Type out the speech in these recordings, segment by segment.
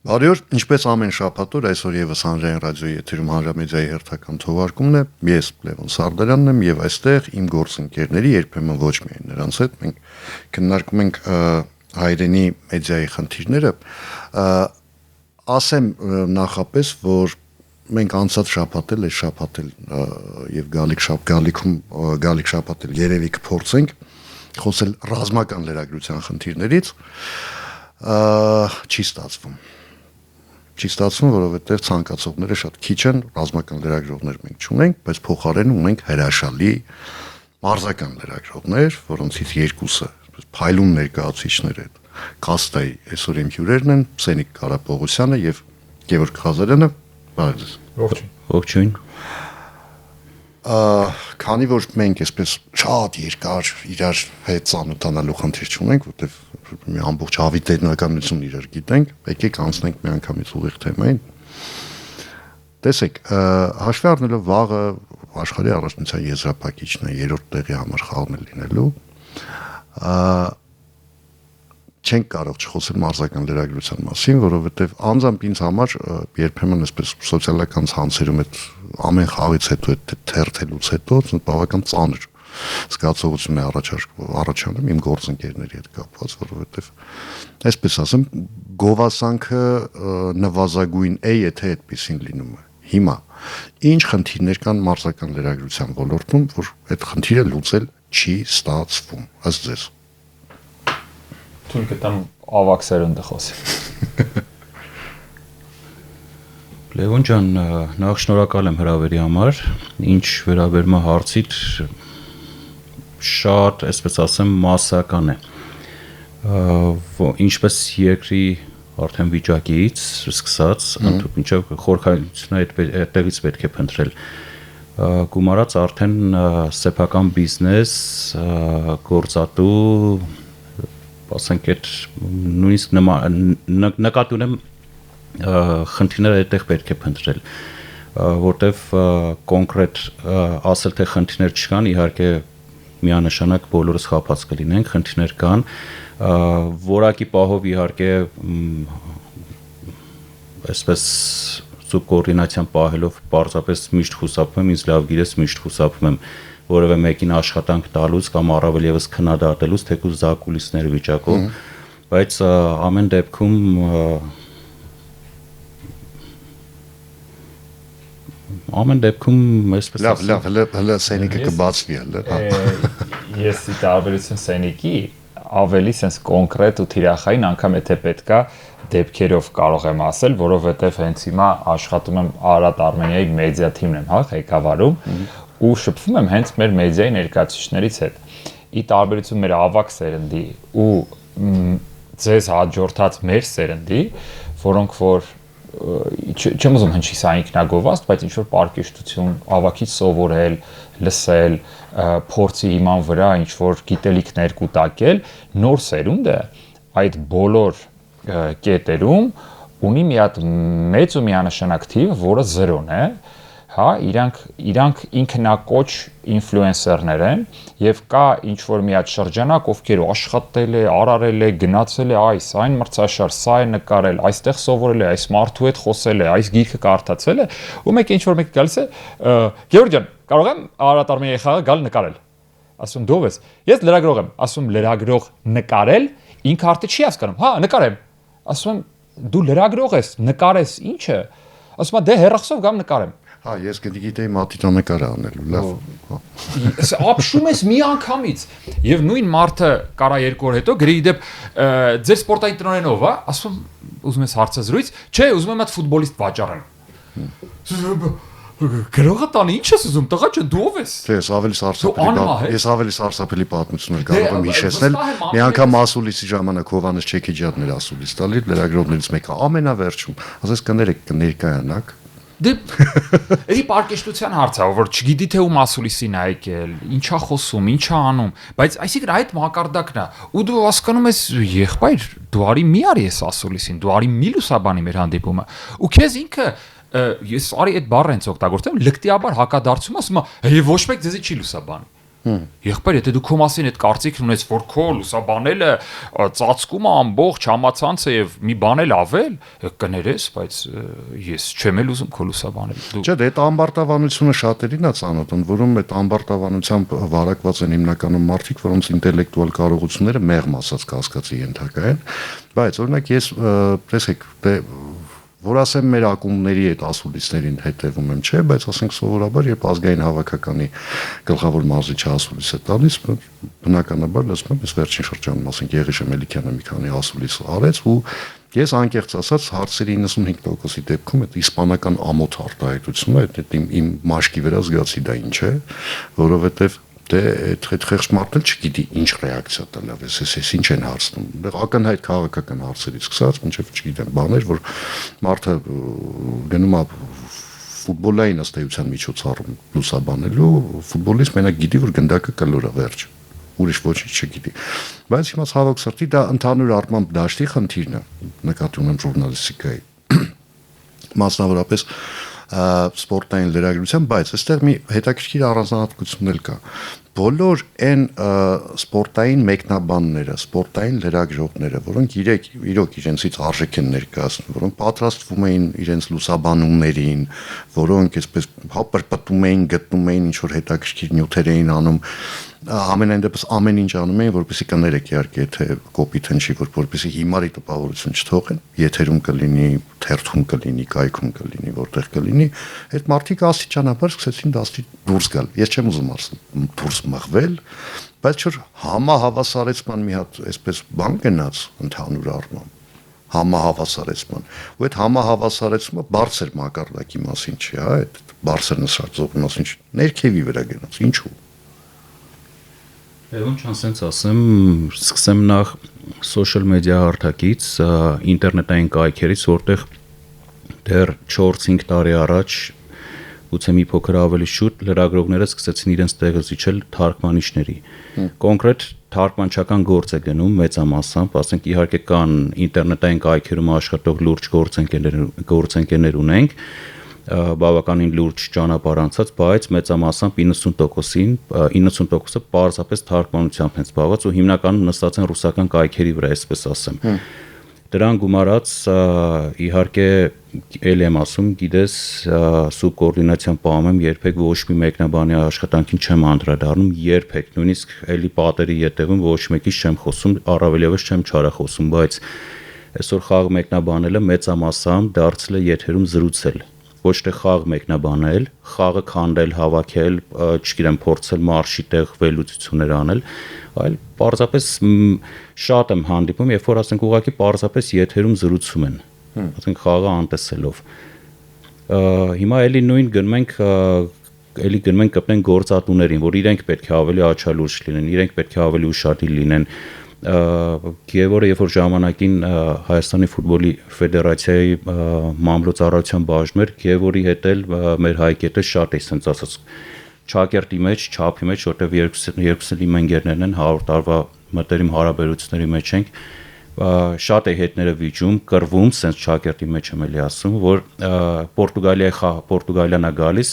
Բարի օր, ինչպես ամեն շաբաթ օր այսօր եւս հանրային ռադիոյի եթերում հանրամեդիայի հերթական թողարկումն է։ Ես Լևոն Սարդարյանն եմ եւ այստեղ իմ գործընկերների երբեմն ոչ միայն նրանց հետ մենք քննարկում ենք հայրենի մեդիայի խնդիրները։ Ասեմ նախապես, որ մենք անցած շաբաթ էլ եւ գալիք շաբաթ էլ երևի կփորձենք խոսել ռազմական լրագրության խնդիրներից, չի ստացվում, որովհետև ցանկացողները շատ քիչ են, ռազմական լրագրողներ մենք չունենք, բայց փոխարեն ունենք հրաշալի մարզական լրագրողներ, որոնցից երկուսը փայլուն ներկայացուցիչներ են։ Կաստայի այսօր իմ հյուրերն են Սենիկ Կարապողոսյանը եւ Գևորգ Ղազարյանը, բարև ձեզ։ Ողջույն։ Քանի որ մենք այսպես շատ երկար իրար հետ ծանոթանալու խնդիր չունենք, որտեղ մի ամբողջ հավիտենականություն իրար գիտենք, եկեք անցնենք մի անգամից ուղիղ թեմային։ Տեսեք, հաշվի առնելով վաղը աշխարհի առաջնության եզրափակիչն է, երրորդ տեղի համար խաղն է լինելու, չենք կարող չխոսել մարզական լրագրության մասին, որովհետև անձամբ ինձ համար երբեմն այսպես սոցիալական ցանցերում այդ ամեն խաղից հետո այդ թերթելուց հետո բավական ծանր զգացողություն է առաջանում իմ գործընկերների հետ կապված, որովհետև այսպես ասեմ, գովասանքը նվազագույն է, եթե այդպեսին լինում է։ Հիմա ինչ խնդիրներ կան մարզական լրագրության ոլորտում, որ այդ խնդիրը լուծել չի ստացվում, ըստ ձեզ։ Թույլ կտամ ավակ սերունդը խոսի։ Լևոն ջան, նախ շնորհակալ եմ հրավերի համար, ինչ վերաբերում է հարցիդ շատ, այսպես ասեմ, մասսական է։ Ինչպես երկրի արդեն վիճակից սկսած, մինչև խորհրդանոցն այդտեղից պետք է փնտրել։ Գումարած արդեն սեփական բիզնես, գործատու, ասենք այդ նույնիսկ նկատի ունեմ խնդիրները այդտեղ պետք է փնտրել, որտեվ կոնկրետ ասել թե խնդիրներ չկան, իհարկե միանշանակ բոլորս խաբած կլինենք, խնդիրներ կան, որակի պահով իհարկե այսպես սուբկոորդինացիան պահելով պարզապես միշտ խուսափում եմ, ինձ լավ գիտես միշտ խուսափում եմ որևէ մեկին աշխատանք տալուց կամ առավել եւս քննադատելուց, թեկուզ զակուլիսներ վիճակով, բայց ամեն դեպքում այսպես լավ, հələ Սենիկը կբացվի հələ։ Ես ի տարբերություն Սենիկի ավելի sense կոնկրետ ու թիրախային անգամ եթե պետքա դեպքերով կարող եմ ասել, որովհետև հենց հիմա աշխատում եմ Արարատ Արմենիայի մեդիա թիմն եմ, հա, ղեկավարում ու շփվում եմ հենց մեր մեդիայի ներկայացուցիչներից հետ։ Ի տարբերություն մեր ավակ սերնդի ու ձեզ հաջորդած մեր սերնդի, որոնք որ չեմ ուզում հնչի սա ինքնագովազդ, բայց ինչ որ պարկեշտություն, ավակից սովորել, լսել, փորձի հիման վրա ինչ որ գիտելիքներ կուտակել, նոր սերունդը այդ բոլոր կետերում ունի մի հատ մեծ ու միանշանակ թիվ, որը 0-ն է, հա, իրանք ինքնակոչ ինֆլուենսերներ են եւ կա ինչ որ մի հատ շրջանակ, ովքեր աշխատել է, արարել է, գնացել է այս, այն մրցաշար, սա է նկարել, այստեղ սովորել է, այս մարդու հետ խոսել է, այս գիրքը կարդացել է, ու մեկ ինչ որ մեկ գալիս է, Գևորգ ջան, կարող եմ Արարատ Արմենիայի խաղը գալ նկարել։ Ասում դու ես։ Ես լրագրող եմ, ասում լրագրող նկարել, ինքը արդեն չի հասկանում։ Հա, նկարեմ։ Ասում եմ դու լրագրող ես, նկարես, ի՞նչը։ Ասում եմ դե հեռախոսով գամ նկարեմ։ Հա, ես գիտեի մատիտոնակարը անելու, լավ։ Ապշում ես մի անգամից եւ նույն մարդը կարա 2 օր հետո գրի դեպ ձեր սպորտային տնօրենով, հա, ասում ուզում ես հարցազրույց, չէ, ուզում եմ այդ ֆուտբոլիստ վաճառեմ։ Գրողը տան ինչ ես ուզում, տղա ջան, դու ով ես։ Ես ավելի սարսափելի պատմություններ կարող եմ հիշեցնել։ Մի անգամ ասուլիսի ժամանակ Հովանես Չեքիջյանն էր ասուլիս տալի, լրագրողներից մեկը ամենավերջում, ասես կներկանաք։ Դե էլի պարկեշտության հարց է, որ չգիտի թե ում ասուլիսին է եկել, ինչա խոսում, ինչա անում, բայց այսինքն այդ մակարդակն է։ Ու դու հասկանում ես, եղբայր, դու արի մի արի ես ասուլիսին, դու արի մի լուսաբանի մեր հանդիպումը։ Ու քեզ ինքը ես արի այդ բառը հենց օգտագործեմ, լկտիաբար հակադարձում ասում է, ոչ մեկ ձեզի չի լուսաբանի։ Եղբայր, եթե դու քո մասին այդ կարծիքն ունես, որ քո լուսաբանելը ծածկում է ամբողջ համացանցը եւ մի բան էլ ավել, կներես, բայց ես չեմ էլ ուզում քո լուսաբանել։ Չէ, դա ամբարտավանությունը շատերին է ծանոթ, որում այդ ամբարտավանությամբ վարակված են հիմնականում մարդիկ, որոնց ինտելեկտուալ կարողությունները մեղմ ասած կասկածի ենթակա են, բայց օրինակ ես տեսեք, որ ասեմ մեր ակումբների այդ ասուլիսներին հետևում եմ, չէ, բայց ասենք սովորաբար երբ ազգային հավաքականի գլխավոր մարզիչը ասուլիս է տալիս, բնականաբար լսում եմ, այս վերջին շրջանում ասենք Եղիշե Մելիքյանը մի քանի ասուլիս արեց ու ես անկեղծ ասած հարցերի 95%-ի դեպքում այդ իսպանական ամոթ արտահայտությունը, այդ իմ մաշկի վրա զգացի դա ինչ է, որովհետև այդ խեղճ մարդն չգիտի ինչ ռեակցիա տալավ, ես ինչ են հարցնում։ Դեռ ակնհայտ քաղաքական հարցերից սկսած, մինչև չգիտեմ, բաներ, որ մարդը գնում է ֆուտբոլային ըստ էության միջոցառում լուսաբանելու, ֆուտբոլիստ մենակ գիտի, որ գնդակը կլոր է, վերջ։ Ուրիշ ոչինչ չգիտի։ Բայց հիմա ցավոք սրտի դա ընդհանուր առմամբ դաշտի խնդիրն է, նկատի ունեմ ժուրնալիստիկայի։ Մասնավորապես սպորտային լրագրության, բայց այստեղ մի հետաքրքիր առանձնահատկություն էլ կա։ Բոլոր այն սպորտային մեկնաբանները, սպորտային լրագրողները, որոնք իրոք իրենցից արժեք են ներկայացնում, որոնք պատրաստվում էին իրենց լուսաբանումներին, որոնք այսպես հապրպտում էին, գտնում էին ինչ որ հետաքրքիր նյութեր էին անում, ամենայն դեպս ամեն ինչ անում էին, որպեսզի կներեք իհարկե, եթե կոպիտ հնչի, որպեսզի հիմարի տպավորություն չթողեն, եթերում կլինի, թերթում կլինի, կայքում կլինի, որտեղ կլինի, այդ մարդիկ աստիճանաբար սկսեցին դաստի դուրս գալ։ Ես չեմ ուզում ասել դուրս մղվել, բայց չէ համահավասարեցման մի հատ այսպես բան գնաց ընդհանուր առմամբ, համահավասարեցման, ու այդ համահավասարեցումը բարձր մակարդակի մասին չի, հա, այդ բարձր նշածող մասին չի, ներքևի վրա գնաց, ինչու։ Ոնց ասենց ասեմ, սկսեմ նախ սոցիալ մեդիա հարթակից, ինտերնետային կայքերից, որտեղ դեռ 4-5 տարի առաջ գուցե մի փոքր ավելի շուտ լրագրողները սկսեցին իրենց տեղը զիջել թարգմանիչների։ Կոնկրետ թարգմանչական գործ է գնում մեծամասամբ, ասենք իհարկե կան ինտերնետային կայքերում աշխատող լուրջ գործընկերներ ունենք, բավականին լուրջ ճանապարհ անցած, բայց մեծամասամբ 90%-ը պարզապես թարգմանությամբ են զբաղված ու հիմնականում նստած են ռուսական կայքերի վրա, այսպես ասեմ։ Դրան գումարած իհարկե ել եմ ասում, գիտես, սուբկոորդինացիան պահում եմ, երբեք ոչ մի մեկնաբանի աշխատանքին չեմ անդրադառնում, երբեք, նույնիսկ էլի պատերի ետևում ոչ մեկից չեմ խոսում, առավել ևս չեմ չարախոսում, բայց այսօր խաղ մեկնաբանելը մեծամասամբ դարձել է եթերում զրուցել, ոչ թե խաղ մեկնաբանել, խաղը քանդել, հավաքել, չգիտեմ, փորձել մարշի տեղ վերլուծություններ անել, այլ պարզապես շատ եմ հանդիպում, երբ որ ասենք ուղղակի պարզապես եթերում զրուցում են, ասենք խաղը անտեսելով։ Հիմա էլի նույն գնում ենք կպնենք գործատուներին, որ իրենք պետք է ավելի աչալուրջ լինեն, իրենք պետք է ավելի ուշադիր լինեն։ Գևորը երբ որ ժամանակին Հայաստանի ֆուտբոլի ֆեդերացիայի մամլոյցարարության բաժնում էր, Գևորի հետ էլ մեր հայկետը շատ է ասենց ասած ճակերտի մեջ, չափի մեջ, որտեղ երկուսը իմ ընկերներն են 100 տարվա մտերիմ հարաբերությունների մեջ ենք, շատ է հետները վիճում, կռվում, ասենց ճակերտի մեջ եմ էլի ասում, որ Պորտուգալիան է գալիս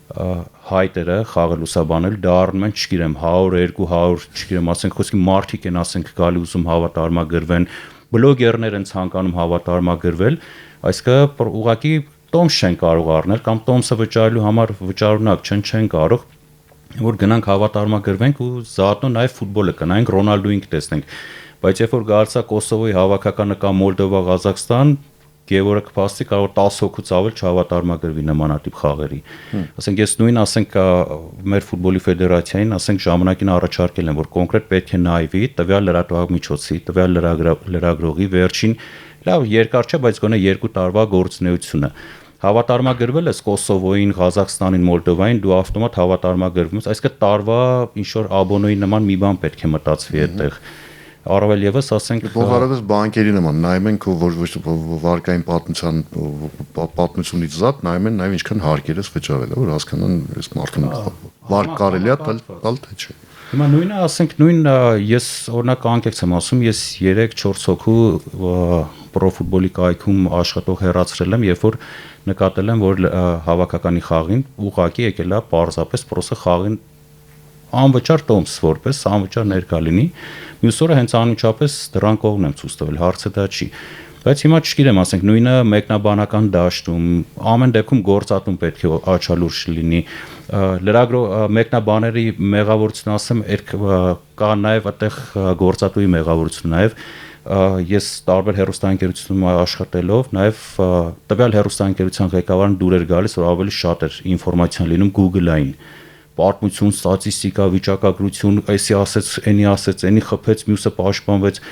հայտերը խաղը լուսաբանել դառնում են, չգիտեմ, 100, 200, չգիտեմ, ասենք խոսքի մարդիկ են, ասենք գալի ուզում հավատարմագրվեն, բլոգերներ են ցանկանում հավատարմագրվել, այսինքն ուղղակի տոմս չեն կարող առնել կամ տոմսը վճարելու համար վճարունակ չեն կարող, որ գնանք հավատարմագրվենք ու զատնո նաև ֆուտբոլը կնայենք, Ռոնալդոին կտեսնենք, բայց երբ որ գալցա Կոսովոյի հավաքականը կամ Մոլդովա, Ղազախստան, Գևորը կփաստի կարող 10 հոգուց ավել չհավատարմագրվի նմանատիպ խաղերի։ Ասենք ես նույն ասենք մեր ֆուտբոլի ֆեդերացիային ասենք ժամանակին առաջարկել են, որ կոնկրետ պետք է նայվի տվյալ լրատվամիջոցի, տվյալ լրագրողի վերջին լավ երկար չէ, բայց գոնե 2 տարվա գործունեությունը։ Հավատարմագրվել ես Կոսովոյին, Ղազախստանին, Մոլդովային, դու ավտոմատ հավատարմագրվում ես, այսինքն տարվա ինչ որ աբոնոյի նման մի բան պետք է մտածվի այդտեղ։ Առավել եւս ասենք բողարակս բանկերի նման նայում ենք որ վարկային պատմությունից զատ նայում են նաև ինչքան հարկեր ես վճարել որ հասկանան այս մարդուն վարկ կարելի է տալ թե չէ։ Հիմա նույնը ասենք նույն ես օրինակ անկեղծ եմ ասում ես 3-4 հոգու պրոֆուտբոլի կայքում աշխատող հեռացրել եմ երբ որ նկատել եմ որ հավաքականի խաղին ուղղակի եկել է պարզապես պրոսը խաղին անվճար տոմս որպես անվճար ներկա լինի, մյուս օրը հենց անմիջապես դրան կողմն եմ ցույց տվել, հարցը դա չի։ Բայց հիմա չգիտեմ, ասենք նույնը մեկնաբանական դաշտում, ամեն դեպքում գործատում պետք է աչալուրջ լինի, մեկնաբաների մեղավորությունը ասեմ, կա նաև այդտեղ գործատուի մեղավորությունը նաև ես տարբեր հեռուստաընկերությունում աշխատելով նաև տվյալ հեռուստաընկերության ղեկավարն դուր էր գալիս, որ ավելի շատ էր ինֆորմացիան լինում Google-ային պատմություն, ստատիստիկա, վիճակագրություն, այսի ասեց, այնի ասեց, այնի խփեց, մյուսը պաշտպանվեց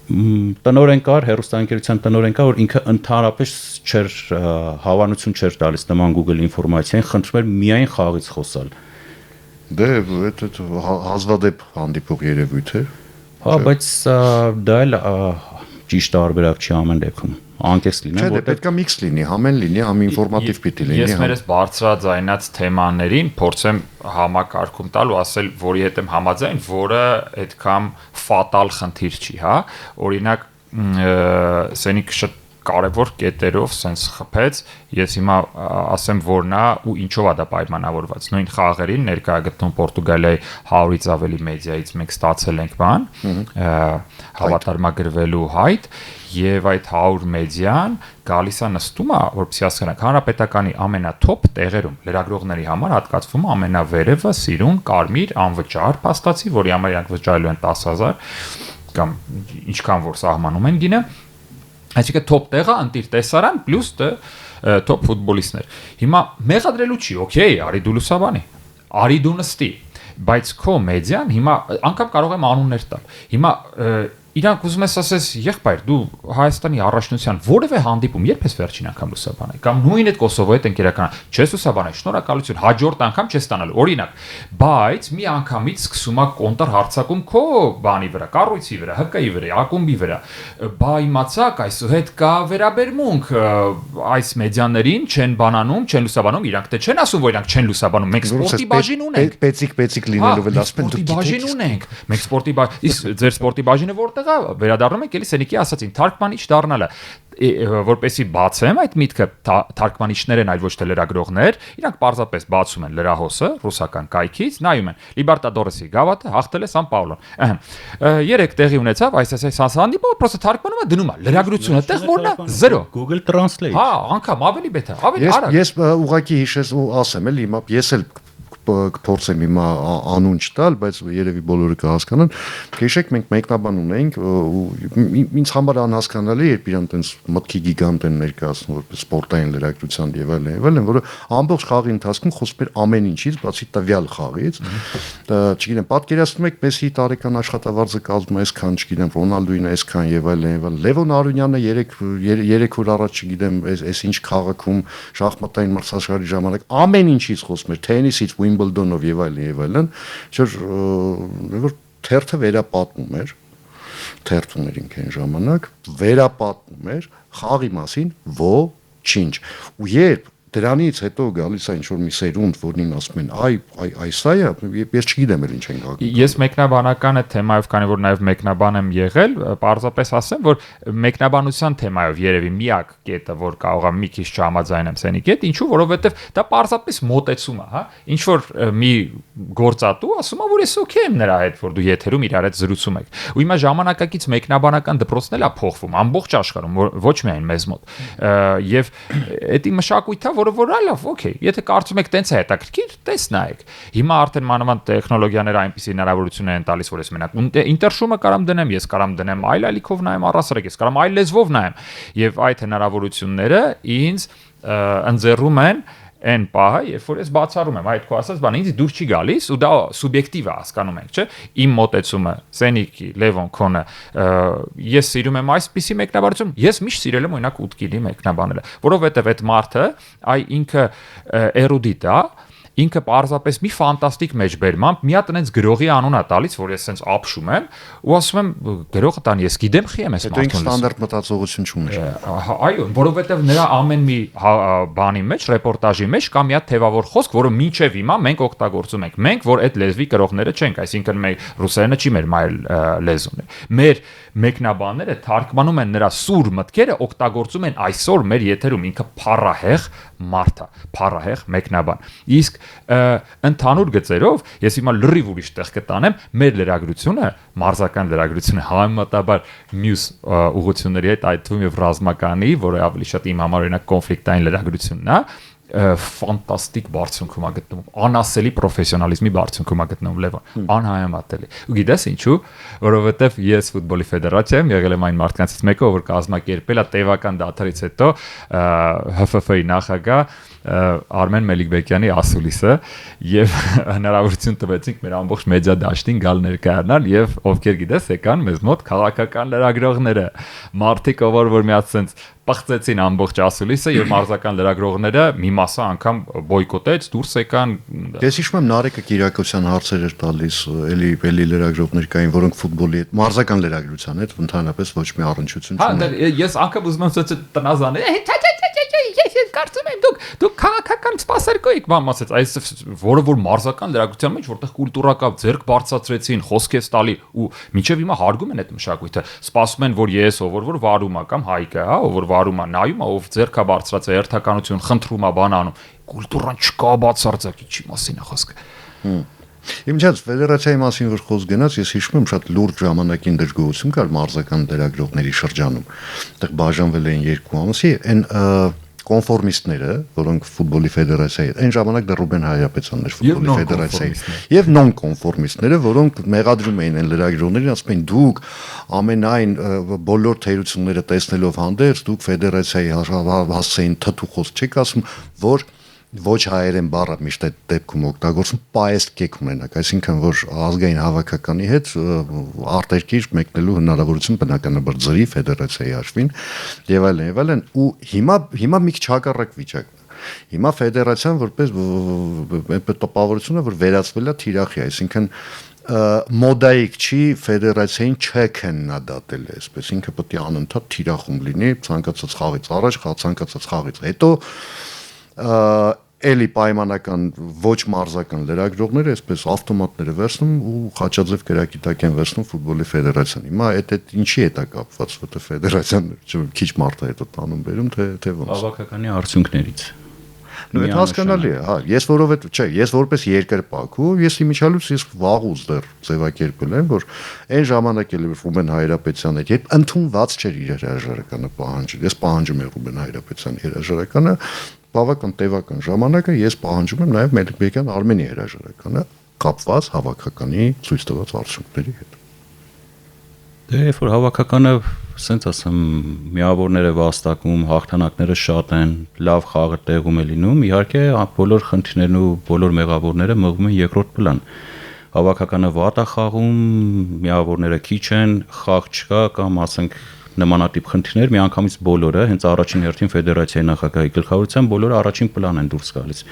տնօրեն կար, հեռուստաընկերության տնօրեն կար, որ ինքը ընդհանրապես չէր հավանություն չէր տալիս նման Google ինֆորմացիային, խնդրում էր միայն խաղից խոսալ։ Դե այդ հազվադեպ հանդիպող երևույթ է։ Հա, բայց դա էլ ճիշտ տարբերակ չի ամեն դեպքում։ Անկես լինի, որտեղ պետք է միքս լինի, համեն լինի, համ ինֆորմատիվ պիտի լինի։ Ես մերս բարձրաձայնած թեմաներին փորձեմ համակարգում տալ ու ասել, որի հետ եմ համաձայն, որը այդքան ֆատալ խնդիր չի, հա։ Օրինակ, Սենիկ շատ կարևոր կետերով սենց խփեց, ես հիմա ասեմ, որ նա ու ինչով է դա պայմանավորված։ Նույն խաղերին ներկայագտնում Պորտուգալիայի 100-ից ավելի մեդիայից մենք ստացել ենք բան, հավատարմագրվելու հայտ, եւ այդ 100 մեդիան գալիս է նստում է, որպեսզի հասկանանք, հանրապետականի ամենաթոփ տեղերում լրագրողների համար հատկացվում է ամենավերևը, սիրուն, կարմիր, անվճար փաստացի, որի համար իրանք վճարելու են 10,000 կամ ինչքան որ սահմանում են գինը։ Այսինքն top տեղը ընտիր տեսարան պլյուս top ֆուտբոլիստներ։ Հիմա մեղադրելու չի, օքեյ, արի դու լուսաբանի։ Արի դու նստի, բայց քո մեդիան հիմա անգամ կարող եմ անուններ տալ։ Հիմա իրանք ուզում ես ասես, եղբայր, դու Հայաստանի առաջնության որևէ հանդիպում երբ ես վերջին անգամ լուսաբանել, կամ նույն այդ Կոսովոյի հետ ընկերական, չես լուսաբանել, շնորհակալություն, հաջորդ անգամ չես ստանալու։ Օրինակ, բայց մի անգամից սկսում է կոնտր հարցակում քո բանի վրա, կառույցի վրա, ՀԿ-ի վրա, ակումբի վրա։ Բա իմացակ, այսուհետ կա վերաբերմունք այս մեդիաներին չեն բանանում, չեն լուսաբանում, իրանք դե չեն ասում, որ իրանք չեն լուսաբանում, մենք սպորտի բաժին ունենք։ Պետիկ լինելով էլ ասում են դուք բաժին ունենք։ Մենք սպորտի բաժին, ձեր սպորտի բաժինը որտեղ վերադառնում ենք էլի Սենիկի ասացին թարգմանիչ դառնալը որպեսի բացեմ այդ միտքը թարգմանիչներ են այլ ոչ թե լրագրողներ իրանք պարզապես բացում են լրահոսը ռուսական կայքից նայում են Լիբերտադորեսի գավաթը հաղթել է Սան Պաուլոն երեք տեղի ունեցավ այս հանդիպումը պրոստը թարգմանում է դնում է լրագրությունը տեղ որն է 0 Google Translate հա անգամ ավելի բեթ ավելի արագ ես ուղղակի հիշես ու ասեմ էլի հիմա ես էլ կփորձեմ հիմա անուն չտալ, բայց երևի բոլորը կհասկանան։ Քեշեք մենք մեկնաբան ունենք ու ինձ համար անհասկանալի է, երբ իրան տենց մտքի գիգանտ են ներկայացնում որպես սպորտային լրագրության եւ այլն, որը ամբողջ խաղի ընթացքում խոսում էր ամեն ինչից, բացի տվյալ խաղից։ Չգիտեմ, պատկերացնում եք Մեսսի տարեկան աշխատավարձը կազմում է այսքան, չգիտեմ, Ռոնալդոին այսքան եւ այլն։ Լևոն Արոնյանը 3 օր առաջ, չգիտեմ, այս ինչ քաղաքում շախմատային մրցաշարի ժամանակ ամեն ինչից խոսում էր, թենիսից, Wimbledon-ով եւ այլն, որ թերթը վերապատմում էր, թերթում էինք այն ժամանակ, վերապատմում էր խաղի մասին ոչինչ։ Ու երբ դրանից հետո գալիս է ինչ-որ մի սերունդ, որին ասում են, այս է, ես չգիտեմ էլ ինչ են գաղում։ Ես մեկնաբանական այդ թեմայով, քանի որ նաև մեկնաբան եմ եղել, պարզապես ասեմ, որ մեկնաբանության թեմայով երևի միակ կետը, որ կարող եմ մի քիչ չհամաձայնեմ Սենիկի հետ, ինչու, որովհետև դա պարզապես մոտեցում է, հա։ Ինչ որ մի գործատու ասում է, որ ես օքեյ եմ նրա հետ, որ դու եթերում իրար հետ զրուցում եք։ Ու հիմա ժամանակակից մեկնաբանական դպրոցն էլ է փոխվում ամբողջ աշխարհում, ոչ միայն մեզ մոտ։ Եվ դա մշակույթը որ այլավ, օքեյ, եթե կարծում եք տենց է հետաքրքիր, տես նայեք։ Հիմա արդեն մանավանդ տեխնոլոգիաները այնպիսի հնարավորություն են տալիս, որ ես մենակ ինտերշումը կարամ դնեմ, ես կարամ դնեմ այլ ալիքով նայեմ առասարակ, ես կարամ այլ լեզվով նայեմ, եւ այդ հնարավորությունները ինձ ընձեռում են այն պահը, երբ որ ես բացառում եմ այդ քո ասած բանը, ինձ դուր չի գալիս ու դա սուբյեկտիվ է, հասկանում եք, չէ՞։ Իմ մոտեցումը, Սենիկի, Լևոն քոնը, ես սիրում եմ այսպիսի մեկնաբանություն, ես միշտ սիրել եմ օրինակ Ուտկիլի մեկնաբանելը, որովհետև այդ մարդը, ինքը էրուդիտ է, ինքը պարզապես մի ֆանտաստիկ մեջբերմամբ մի հատ այնց գրողի անուն է տալիս, որ ես sense ապշում եմ ու ասում եմ գրողը տան ես գիտեմ խի եմ այս մարդուն։ Դա ստանդարտ մտածողություն չունի։ Այո, որովհետև նրա ամեն մի բանի մեջ, ռեպորտաժի մեջ կա մի հատ թևավոր խոսք, որը մինչև հիմա մենք օգտագործում ենք։ Մենք, որ այդ լեզվի գրողները չենք, այսինքն մեր ռուսերենը չի մեր մայր լեզուն է։ Մեր մեկնաբանները թարգմանում են նրա սուր մտքերը, օգտագործում են այսօր մեր եթերում ինքը փառահեղ մարդ է, փառահեղ մեկնաբան։ Իսկ Ընդհանուր գծերով ես հիմա լրիվ ուրիշ տեղ կտանեմ, մեր լրագրությունը, մարզական լրագրությունը համեմատաբար մյուս ուղղությունների հետ, այդ թվում եւ ռազմականի, որը ավելի շատ իմ համար օրինակ կոնֆլիկտային լրագրությունն է, ֆանտաստիկ բարձունքում է գտնվում, անասելի պրոֆեսիոնալիզմի բարձունքում է գտնվում Լևոն, անհայամատելի։ Ու գիտես ինչու, որովհետև ես ֆուտբոլի ֆեդերացիայում եղել եմ այն մարդկանցից մեկը, որ կազմակերպել է տևական դադարից հետո ՀՖՖ-ի նախագահ Արմեն Մելիքբեկյանի ասուլիսը եւ հնարավորություն տվեցինք մեր ամբողջ մեդիա դաշտին գալ ներկայանալ եւ ովքեր գիտես եկան մեզ մոտ քաղաքական լրագրողները, մարդիկ ով որ միած sense պղծեցին ամբողջ ասուլիսը եւ մարզական լրագրողները մի մասը անգամ բոյկոտեց, դուրս եկան։ Ես հիշում եմ Նարեկը Կիրակոսյան հարցեր էր տալիս, էլի լրագրողներ կային, որոնք ֆուտբոլի հետ, մարզական լրագրության հետ ընդհանրապես ոչ մի առնչություն չունեն։ Հա, ես անգամ ուզում եմ ասած տնազանը, ես կարծում եմ դուք քաղաքական սպասարկո եք բան ասած, այս որը որ մարզական լրագրության մեջ որտեղ կուլտուրա կա, ձեռք բարձրացրեցին, խոսք ես տալի ու մինչև հիմա հարգում են այդ մշակույթը։ Սպասում են որ ես ով որ վարում է կամ Հայկը, հա, ով որ վարում է, նայում է, ով ձեռք է բարձրացել, հերթականություն խնդրում է, բան անում։ Կուլտուրան չկա բացարձակ, ինչի մասին է խոսքը։ Իմիջիայլոց ֆեդերացիայի մասին որ խոսք գնաց, ես հիշում եմ շատ լուրջ ժամանակին դժգոհություն կար մարզական լրագրողների շրջանում։ Այդտեղ բաժանվել էին երկու ամսի, այն կոնֆորմիստները, որոնք ֆուտբոլի ֆեդերացիայի այն ժամանակ դեռ Ռուբեն Հայրապետյանն էր ֆուտբոլի ֆեդերացիայի եւ նոն-կոնֆորմիստները, որոնք մեղադրում էին այն լրագրողներին, ասում էին դուք ամենայն բոլոր թերությունները տեսնելով հանդերձ, դուք ֆեդերացիայի հասցեին թթուխոս չեք ասում, որ ոչ հայերեն բառը միշտ այդ դեպքում օգտագործում պայեստ կեք ունենակ, այսինքն որ ազգային հավաքականի հետ արտերկիր մեկնելու հնարավորություն բնականաբար ձրի ֆեդերացիայի հաշվին եւ այլն ու հիմա մի քիչ հակառակ վիճակն է։ Հիմա ֆեդերացիան որպես տպավորությունը որ վերածվել է թիրախի, այսինքն մոդայիկ չի ֆեդերացիային չքննադատել է, այսպես ինքը պետք է անընդհատ թիրախում լինի ցանկացած խաղից առաջ, ցանկացած խաղից հետո էլի պայմանական ոչ մարզական լրագրողները այսպես ավտոմատները վերցնում ու խաչաձև կրակի տակ են վերցնում ֆուտբոլի ֆեդերացիան։ Հիմա այդ ինչի հետ է կապված, որտեղ ֆեդերացիան քիչ մարդ է հետո տանում բերում թե ոնց։ Հավաքականի արդյունքներից։ Այդ հասկանալի է, հա, ես որպես երկրպագու, ես իմիջիալուց ես վաղուց դեռ ձևակերպել եմ, որ այն ժամանակ էլ Ռուբեն Հայրապետյանը երբ ընդունված չէր իր հրաժարականը պահանջել, ես պահանջում եմ Ռուբեն Հայրապետյանի հրաժարականը, բավական տևական ժամանակ է ես պահանջում եմ նաև Մելիքբեկյան Արմենի հրաժարականը կապված հավաքականի ցույց տված արդյունքների հետ։ Դե երբ որ հավաքականը, ասենց ասեմ, միավորները վաստակում, հաղթանակները շատ են, լավ խաղը տեղում է լինում, իհարկե բոլոր խնդիրներն ու բոլոր մեղավորները մղվում են երկրորդ պլան։ Հավաքականը վատ է խաղում, միավորները քիչ են, խաղ չկա կամ ասենք նմանատիպ խնդիրներ միանգամից բոլորը հենց առաջին հերթին ֆեդերացիայի նախագահի գլխավորությամբ բոլորը առաջին պլան են դուրս գալիս։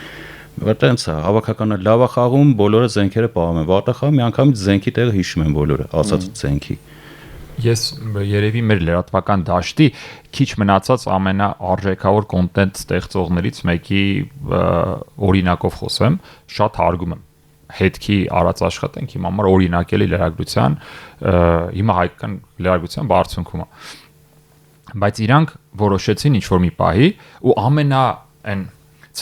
Այդտենց է, հավաքականը լավ է խաղում, բոլորը զենքերը պահում են, վատ է խաղում, միանգամից զենքի տեղը հիշում են բոլորը, ասած զենքի։ Ես երևի մեր լրատվական դաշտի քիչ մնացած ամենաարժեքավոր կոնտենտ ստեղծողներից մեկի օրինակով խոսեմ, շատ հարգում եմ հետքի արած աշխատենք իմ համար օրինակելի լրագրության, հիմա հայկական լրագրության բարձունքում է։ Բայց իրանք որոշեցին ինչ-որ մի պահի ու ամենա այն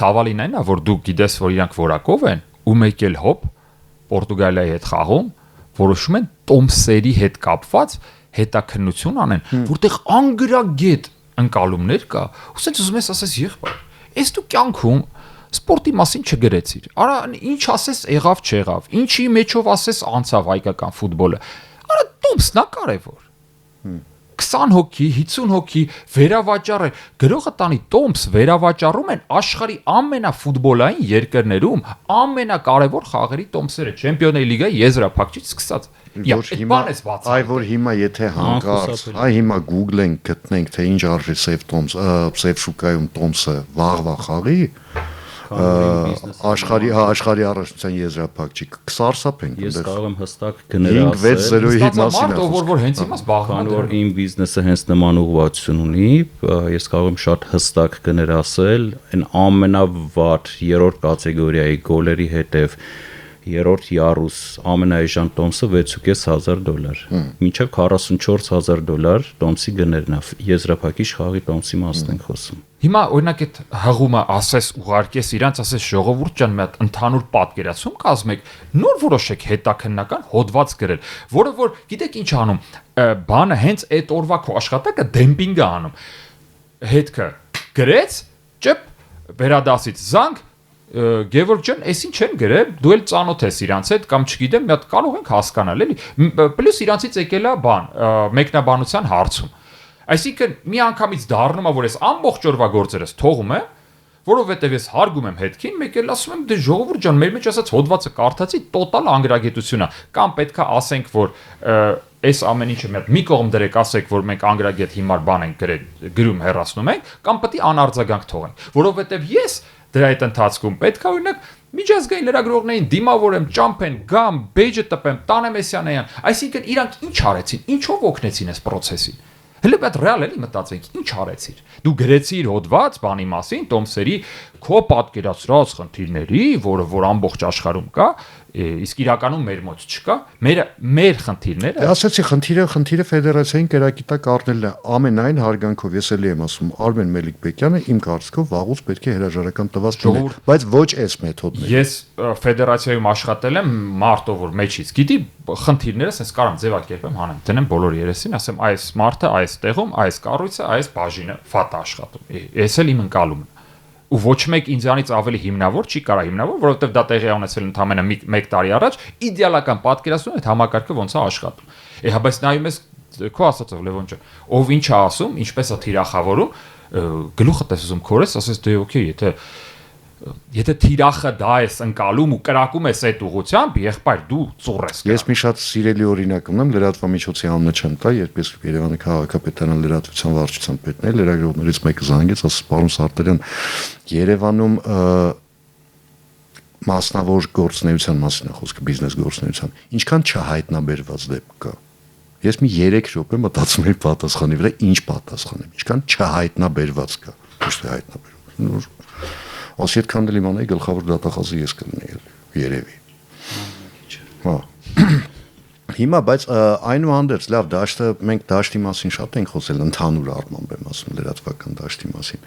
ցավալին այն է, որ դու գիտես, որ իրանք որակով են ու մեկ էլ հոպ Պորտուգալիայի հետ խաղում որոշում են տոմսերի հետ կապված հետաքննություն անեն, որտեղ անգրագետ ընկալումներ կա, ու ասես ուզում ես ասես եղբայր, այս դու կյանքում սպորտի մասին չգրեցիր։ Արա ինչ ասես եղավ չեղավ, ինչի մեջով ասես անցավ հայկական ֆուտբոլը։ Արա տոմսն է կարևոր։ 20 հոգի, 50 հոգի վերավաճառ է, գրողը տանի տոմս վերավաճառում են աշխարհի ամենաֆուտբոլային երկրներում ամենակարևոր խաղերի տոմսերը, Չեմպիոնների լիգայի եզրափակիչից սկսած։ Որ հիմա եթե հանկարծ, հիմա Google-ենք գտնենք, թե ինչ արժի սև շուկայում տոմսը վաղվա խաղի, աշխարհի առաջնության եզրափակիչ կսարսափենք։ Ես կարող եմ հստակ գներասել 5-6-0-ի մասին որ հենց հիմա զբաղվում որ իմ բիզնեսը հենց նման ուղղվածություն ունի, ես կարող եմ շատ հստակ գներասել այն ամենավատ երրորդ կատեգորիայի գոլերի հետև երրորդ Յարուս ամենաէժան տոմսը $6,500, մինչև $44,000 տոմսի գներն է, եզրափակիչ խաղի տոմսի մասն ենք խոսում։ Հիմա օրինակ այդ հղումը ասես ուղարկես իրանց ասես ժողովուրդ ջան մի հատ ընդհանուր պատկերացում կազմեք, նոր որոշեք հետաքննական հոդված գրել, որը որ գիտեք ինչ անում, բանը հենց այդ օրվա քո աշխատակը դեմպինգ է անում։ Հետքը գրեց, ճպ, վերադասից զանգ, Գևորգ ջան, էս ինչ են գրել, դու էլ ծանոթ ես իրանց հետ կամ չգիտեմ, մի հատ կարող ենք հասկանալ, էլի։ Պլյուս իրանցից եկել է բան, մեկնաբանության հարցում։ Այսինքն մի անգամից դառնում է, որ ես ամբողջ օրվա գործերս թողում եմ, որովհետև ես հարգում եմ հետքին, մեկ էլ ասում եմ, դե ժողովուրդ ջան, մեր մեջ ասած հոդվածը կարդացի, տոտալ անգրագետություն է, կամ պետքա ասենք, որ այս ամեն ինչը մի կողմ դրեք, ասեք, որ մենք անգրագետ հիմար բան ենք գրում հեռացնում ենք, կամ պետք է անարձագանք թողենք, որովհետև ես դրա այդ ընթացքում պետք է օրինակ միջազգային լրագրողներին դիմավորեմ, ճամփեն, գամ, բեյջը տպեմ, տանեմ Էսյանեյան, այսինքն իրանք ինչ արեցին, ինչով օգնեցին այս process-ին։ Հələ բայց ռեալ էլի մտածենք, ինչ արեցիր։ Դու գրեցիր հոդված բանի մասին, տոմսերի քո պատկերացրած խնդիրների, որ ամբողջ աշխարհում կա, իսկ իրականում մեր մոտ չկա, մեր խնդիրները։ Ասացի խնդիրը ֆեդերացիային կերակիտակ առնելն է, ամենայն հարգանքով ես էլի եմ ասում, Արմեն Մելիք-Բեկյանը իմ կարծիքով վաղուց պետք է հրաժարական տված լինի, բայց ոչ այս մեթոդներով։ Ես ֆեդերացիայում աշխատել եմ մարտով որ մեջից, գիտի խնդիրները sense կարամ ձևակերպեմ հանեմ, դնեմ բոլոր երեսին, ասեմ այս մարտը այս տեղում, այս կառույցը, այս բաժինը վատ աշխատում։ Ես էլ իմ ընկալումն ու ոչ մեկ ինձանից ավելի հիմնավոր չի կարա հիմնավոր, որովհետև դա տեղի ունեցել ընդամենը 1 տարի առաջ, իդեալական պատկերացնում այդ համակարգը ոնց է աշխատում։ Հա բայց նայում ես քո ասածով Լևոն ջան, ով ինչ է ասում, ինչպես է թիրախավորում, գլուխը տեսում քորես, ասես դե օքեյ, եթե թիրախը դա ես ընկալում ու կրակում ես այդ ուղությամբ, եղբայր դու ծուռ ես։ Ես մի շատ սիրելի օրինակ ունեմ, լրատվամիջոցի անունը չեմ տա, երբ ես Երևանի քաղաքապետարան լրատվության վարչության պետն էի, լրագրողներից մեկը զանգեց, ասաց պարոն Սարտարյան, Երևանում մասնավոր գործունեության մասին է խոսքը, բիզնես գործունեության, ինչքան չհայտնաբերված դեպք կա։ Ես մի 3 րոպե մտածում եմ պատասխանի վրա, ինչ պատասխանեմ, ինչքան չհայտնաբերված կա, ոչ թե հայտնաբերված։ Ասի այդքան էլ իմանայի գլխավոր դատախազը ես կլինեի երևի։ Հա։ Հիմա բայց այնուհանդերձ լավ դաշտը մենք դաշտի մասին շատ ենք խոսել ընդհանուր առմամբ եմ ասում լրատվական դաշտի մասին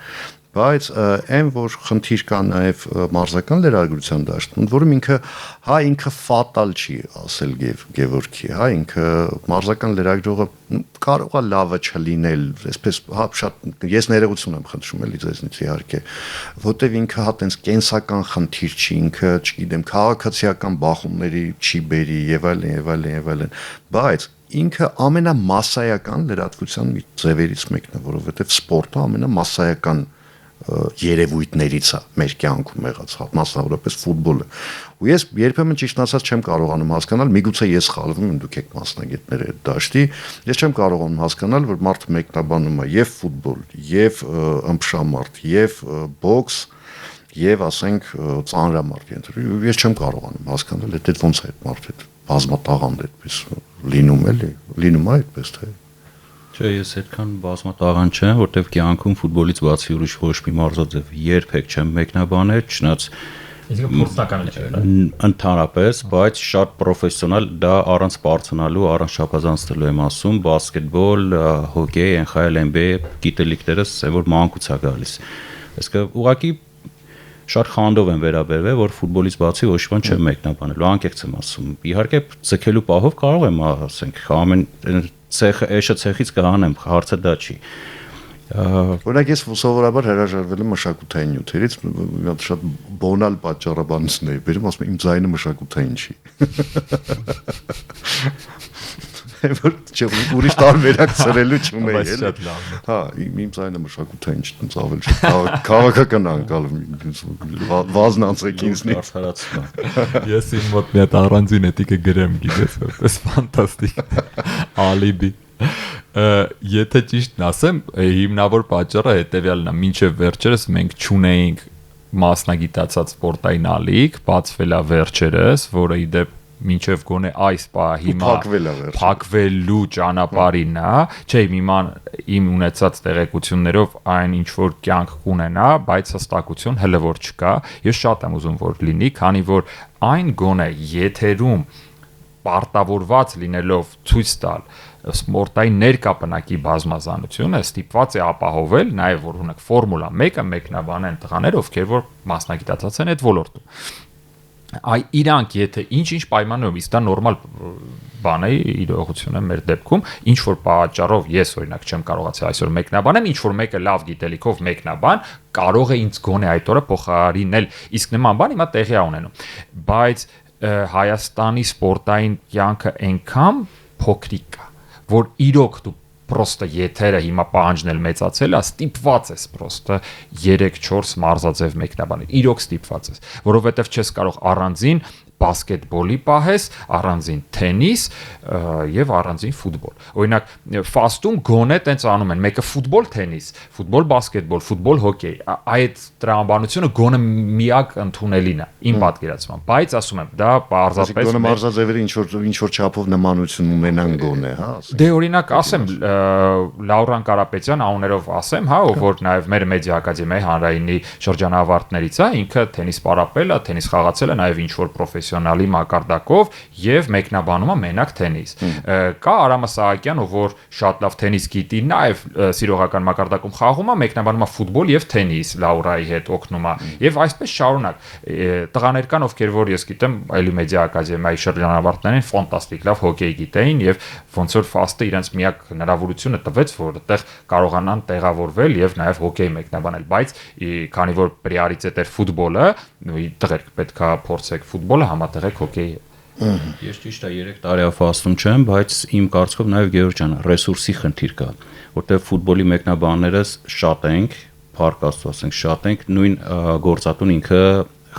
բայց այն որ խնդիր կա նաև մարզական լրագրության դաշտում որում ինքը ֆատալ չի ասել Գևորգի հա ինքը մարզական լրագրողը կարող է լավը չլինել այսպես հա շատ ես ներողություն եմ խնդրում էլի ձեզնից իհարկե որտեվ ինքը հա տենց կենսական խնդիր չի ինքը չգիտեմ քաղաքացիական բախումների չի բերի եւ այլն բայց ինքը ամենամասսայական լրատվության մի ձևերից մեկն է որովհետեւ սպորտը ամենամասսայական երևույթներից է մեր կյանքում եղած մասնավորապես ֆուտբոլը ու ես երբեմն ճիշտ ասած չեմ կարողանում հասկանալ միգուցե ես սխալվում եմ դուք եք մասնագետներ այդ դաշտի ես չեմ կարողանում հասկանալ որ մարդը մեկնաբանում է եւ ֆուտբոլ եւ ըմբշամարտ եւ բոքս եւ ասենք ծանրամարտ ես չեմ կարողանում հասկանալ դա ոնց է այդ մարդը բազմատաղանդ այդպես լինում է այդպես թե Չէ, ես այդքան բազմատաղան չեմ, որտեվ կյանքում ֆուտբոլից բացի ուրիշ ոչ մի մարզաձև երբեք չեմ մեկնաբանել, չնայած իսկ փորձնականը չէ, ընդհանրապես, բայց շատ պրոֆեսիոնալ դա առանց բարձրանալու, առանց շապազանցնելու եմ ասում, բասկետբոլ, հոկեյ, NHL, NBA գիտելիքներս որ մանկուց է գալիս։ Իսկ ուղղակի շատ խանդով եմ վերաբերվել, որ ֆուտբոլից բացի ոչ բան չեմ մեկնաբանելու, անկեղծ եմ ասում։ Իհարկե, ցկելու պահով կարող եմ, ասենք, ամեն էշը ցեխից կանեմ, հարցը դա չի։ Օրինակ ես սովորաբար հրաժարվել եմ մշակութային նյութերից, շատ բոնալ պատճառաբանություն էի բերում, ասում եմ իմ ձայնը մշակութային չի։ Որ ուրիշ տարբերակ ծրելու չունեի էլի։ Հա, իմ ձայնը մշակութային չի, ինձ ավելի շատ քաղաքական անկալում, վազն անցեք ինձնի։ Ես իմ մոտ մի հատ առանձին էտիկը գրեմ, գիտես, որպես ֆանտաստիկ ալիբի։ Եթե ճիշտն ասեմ, հիմնավոր պատճառը հետեւյալն է, մինչև վերջերս մենք չունեինք մասնագիտացած սպորտային ալիք, բացվել է վերջերս, որը ի դեպ մինչև գոնե այս պահ հիմա փակվել է վերջը։ փակվելու ճանապարհին է, չէ, հիմա իմ ունեցած տեղեկություններով այն ինչ որ կյանք կունենա, բայց հստակություն հələ որ չկա։ Ես շատ եմ ուզում որ լինի, քանի որ այն գոնե եթերում պարտավորված լինելով ցույց տալ սպորտային ներկապնակի բազմազանությունը ստիպված է ապահովել նաև որ ունեք ֆորմուլա 1-ը մեկնաբանեն տղաներ, ովքեր որ մասնագիտացած են այդ ոլորտում։ Այ իրանք եթե ինչ-ինչ պայմաններով իսկ դա նորմալ բան է իրողություն է մեր դեպքում, ինչ որ պատճառով ես օրինակ չեմ կարողացել այսօր մեկնաբանեմ, ինչ որ մեկը լավ գիտելիքով մեկնաբան կարող է ինձ գոնե այդ օրը փոխարինել, իսկ նման բան հիմա տեղի է ունենում, բայց Հայաստանի սպորտային կյանքը այնքան փոքրիկ է, որ իրոք դու պրոստը եթերը հիմա պահանջնել մեծացել է, ստիպված ես պրոստը 3-4 մարզաձև մեկնաբանել, իրոք ստիպված ես, որովհետև չես կարող առանձին բասկետբոլի պահես, առանձին թենիս եւ առանձին ֆուտբոլ։ Օրինակ ֆաստում գոնե տենց անում են, մեկը ֆուտբոլ, թենիս, ֆուտբol, բասկետբol, ֆուտբol, հոկեյ։ Այդ տրամաբանությունը գոնե միակ ընդունելին է իմ պատկերացմամբ, բայց ասում եմ, դա պարզապես գոնե մարզաձևերը ինչ որ չափով նմանություն ունենան գոնե, հա։ Դե օրինակ ասեմ Լաուրան Կարապետյան անուններով ասեմ, հա, ով որ նաև մեր մեդիա ակադեմիայի հանրայինի շրջանավարտներից է, ինքը թենիս պարապել է, թենիս խաղացել է, նաև ինչ որ պրոֆեսիոնալի մակարդակով եւ մեկնաբանում է մենակ թենիս։ Կա Արամը Սահակյան, ով որ շատ լավ թենիս գիտի, նաև սիրողական մակարդակում խաղում է, մեկնաբանում է ֆուտբոլ եւ թենիս, Լաուրայի հետ օգնում է եւ այսպես շարունակ։ Տղաներ կան, ովքեր որ ես գիտեմ, այլի մեդիա ակադեմիայի շրջանավարտներին ֆանտաստիկ լավ հոկեյ գիտեին եւ ոնց որ ֆաստը իրենց միակ հնարավորությունը տվեց, որ այդտեղ կարողանան տեղավորվել եւ նաեւ հոկեյ մեկնաբանել, բայց քանի որ պրիորիտետ էր ֆուտբոլը, տղերք պետքա փորձեք ֆուտբոլը համատեղեք հոկեյի հետ։ Ես ճիշտ է 3 տարի աֆաստում չեմ, բայց իմ կարծիքով նաև Գեորգ ջան, ռեսուրսի խնդիր կա, որտեղ ֆուտբոլի մեկնաբանները շատ ենք, փառք Աստծո ասենք, շատ ենք, նույն գործատուն ինքը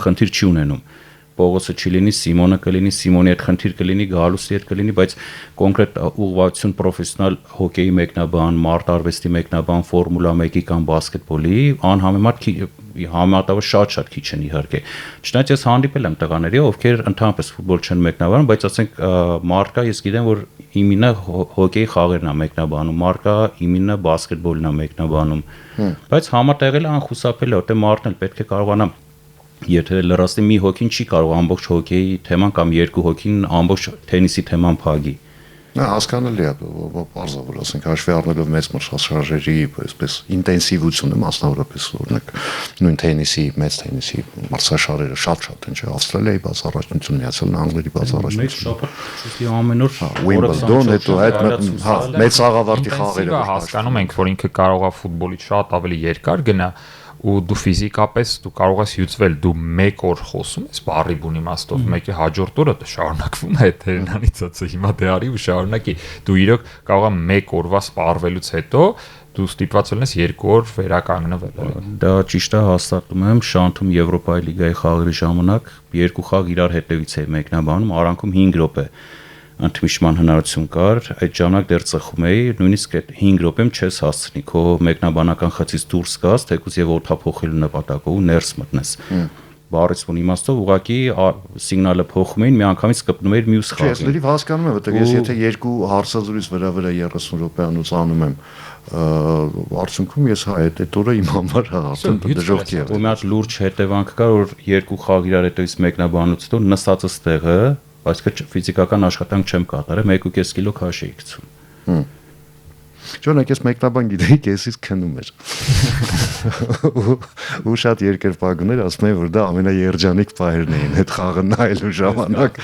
խնդիր չի ունենում։ Պողոսը չի լինի, Սիմոնը կլինի, Սիմոնի հետ խնդիր կլինի, Գալուսի հետ կլինի, բայց կոնկրետ ուղղվածություն պրոֆեսիոնալ հոկեյի մեկնաբան, մարտարվեստի մեկնաբան, ֆորմուլա 1-ի կամ բասկետբոլի անհամեմատ համատավը շատ քիչ են իհարկե։ Չնայած ես հանդիպել եմ տղաների, ովքեր ընդհանրապես ֆուտբոլ չեն մեկնաբանում, բայց ասենք մարկա ես գիտեմ, որ իմինը հոկեյի խաղերն է մեկնաբանում, մարկա իմինը բասկետբոլն է մեկնաբանում, բայց համատեղելը անխուսափելի է, որտեղ մարդն էլ պետք է կարողանա եթե լրացնի մի հոգին չի կարող ամբողջ հոկեյի թեման կամ երկու հոգին ամբողջ թենիսի թեման փակի։ Նա հասկանալի է, բարձր ասենք հաշվի առնելով մեծ մրցաշարերի այսպես ինտենսիվությունը մասնավորապես օրինակ նույն թենիսի, մեծ թենիսի մրցաշարերը շատ են, չէ՞, Ավստրալիայի բաց առաջնություն, Միացյալ Նահանգների բաց առաջնություն։ Շուտի ամեն օր Wimbledon, հետո այդ մեծ աղավարտի խաղերը հասկանում ենք, որ ինքը կարող է ֆուտբոլից շատ ավելի երկար գնա ու դու ֆիզիկապես դու կարող ես հյուծվել, դու 1 օր խոսում ես բառի բուն իմաստով, մեկի հաջորդ օրը դա շարունակվում է եթերնանիցածը, հիմա դե արի ու շարունակի, դու իրոք կարող ես 1 օրվա սպառվելուց հետո դու ստիպված ելնես 2 օր վերականգնվել։ Դա ճիշտ է, հաստատում եմ, Շանթում Եվրոպայի լիգայի խաղերի ժամանակ 2 խաղ իրար հետևից է մեկնաբանում, Արանքում 5 րոպե ընդմիջման հնարավորություն կար, այդ ժամանակ դեռ ծխում էի, նույնիսկ այդ 5 րոպեմ չես հասցնի քո մեկնաբանական խցից դուրս գաս, թեկուզ եւ օթափոխելու նպատակով ու ներս մտնես։ Բառից ու իմաստով ուղղակի սիգնալը փոխում էին, միանգամից կպնում էր մյուս խաղին։ Ես լրիվ հասկանում եմ, որտեղ ես եթե 2 հարցազրույց վրա 30 րոպեանոց անում եմ, արդյունքում ես այդ օրը իմ համար արդեն դժոխքի եմ։ Ու մի հատ լուրջ հետևանք կար, որ 2 խաղ իրար հետևից մեկնաբանությունից հետո նստածս տեղը այսինքն ֆիզիկական աշխատանք չեմ կատարել, 1.5 կիլո քաշ էի գցում։ Ճոնակ ես մեկնաբան գիտեի, կեսից քնում էր։ Ու շատ երկրպագուներ ասում էին, որ դա ամենաերջանիկ պահերն էին այդ խաղը նայելու ժամանակ,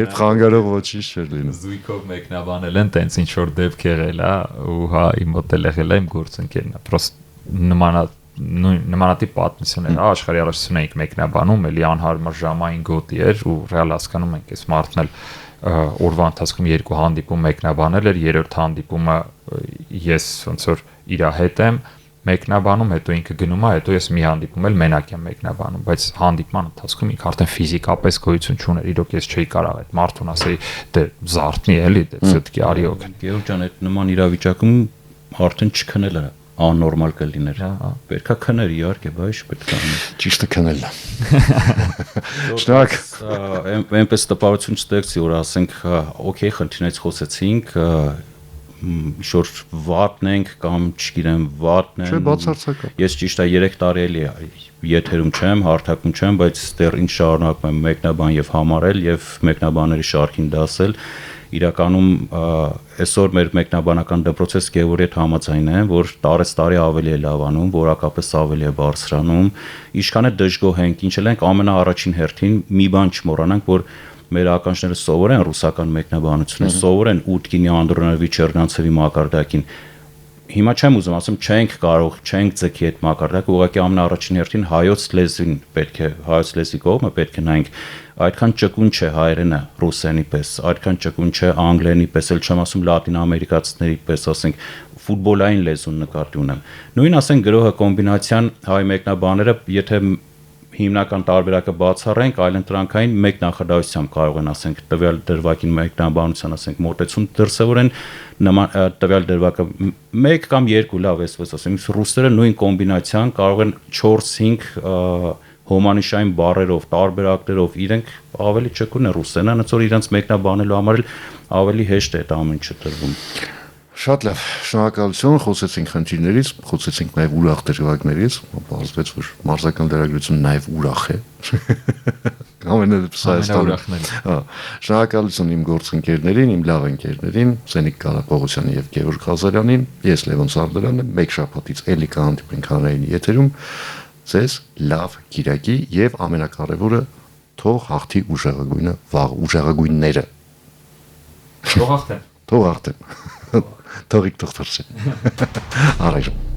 երբ խանգարող ոչինչ չէր լինում։ Զույգով մեկնաբանել են, տենց ինչ որ դեպք եղել է, ու հա իմ մոտ էլ եղել է իմ գործընկերն է, պրոստը նմանատիպ պատմություններ, աշխարհի առաջին էինք մեկնաբանում, էլի անհարմար ժամային գոտի էր ու ռեալ հասկանում ենք, այս մարդն էլ օրվա ընթացքում 2 հանդիպում մեկնաբանել էր, 3-րդ հանդիպումը ես ոնց որ իր հետ եմ մեկնաբանում, հետո ինքը գնում է, հետո ես մի հանդիպում էլ մենակ եմ մեկնաբանում, բայց հանդիպման ընթացքում ինքը արդեն ֆիզիկապես գոյություն չուներ, իրոք ես չէի կարող այդ մարդուն ասեի, դե զարթնի էլի, դե ցտկի արի օգ։ Գեորգ ջան, այդ նման իրավիճակում արդեն չքնել է աննորմալ կլիներ։ Պետքա քներ իհարկե, բայց պետք է անել։ Ճիշտը քնելն է։ Շնորհակալ։ Այնպես տպավորություն չստեղծի, որ ասենք, օքեյ, խնդիրներից խոսեցինք, շոր վատն ենք կամ չգիտեմ վատն են։ Չէ, բացարձակ։ Ես ճիշտ է 3 տարի էլի եթերում չեմ, հարթակում չեմ, բայց դեռ ինչ շարունակում եմ մեկնաբան եւ համարել եւ մեկնաբանների շարքին դասել։ Իրականում այսօր մեր մեկնաբանական դպրոցից Գևորգի հետ համաձայն եմ, որ տարի ավելի է լավանում, որակապես ավելի է բարձրանում։ Ինչքան է դժգոհ ենք, ինչ էլ ենք ամենաառաջին հերթին մի բան չմոռանանք, որ մեր ականջները սովոր են ռուսական մեկնաբանությունը, սովոր են Ուտկինի, Անդրոնովի, Չեռնանցևի մակարդակին։ Հիմա չեմ ուզում ասում, չենք կարող, չենք ձգի այդ մակարդակը, ուղղակի ամենաառաջին հերթին հայոց լեզվին պետք է, հայոց լեզվի կողմը պետք է նայենք, այդքան ճկուն չէ հայերենը ռուսերենի պես, այդքան ճկուն չէ անգլերենի պես, էլ չեմ ասում լատինամերիկացիների պես, ասենք ֆուտբոլային լեզուն նկատի ունեմ։ Նույն ասենք գրողը կոմբինացիան հայ մեկնաբանները, եթե հիմնական տարբերակը բացառենք, այլընտրանքային մեկ նախադասությամբ կարող են ասենք տվյալ դրվագին մեկնաբանության ասենք մոտեցում դրսևորեն նման տվյալ դրվագը 1 կամ 2 լավ էս ասենք ռուսերը նույն կոմբինացիան կարող են 4-5 հոմանիշային բառերով, տարբերակներով իրենք ավելի ճկուն են ռուսերենը, այնց որ իրենց մեկնաբանելու համար ավելի հեշտ է այդ ամեն ինչը տրվում։ Շատ լավ, շնորհակալություն, խոսեցինք խնդիրներից, խոսեցինք նաև ուրախ դրվագներից, բացվեց, որ մարզական լրագրությունը նաև ուրախ է։ Ամենադեպս Հայաստանում։ Շնորհակալություն իմ գործընկերներին, իմ լավ ընկերներին, Սենիկ Կարապողոսյանին եւ Գևորգ Ղազարյանին, ես Լևոն Սարդարյանն եմ, մեկ շաբաթից էլի կհանդիպենք հանրայինի եթերում, ձեզ լավ կիրակի եւ ամենակարևորը թող հաղթի ուժեղագույնը, վաղ ուժեղագույնները։ Թող հաղթեն։ Թող հաղթեն։ Թողիկ դոկտոր։ Առայժմ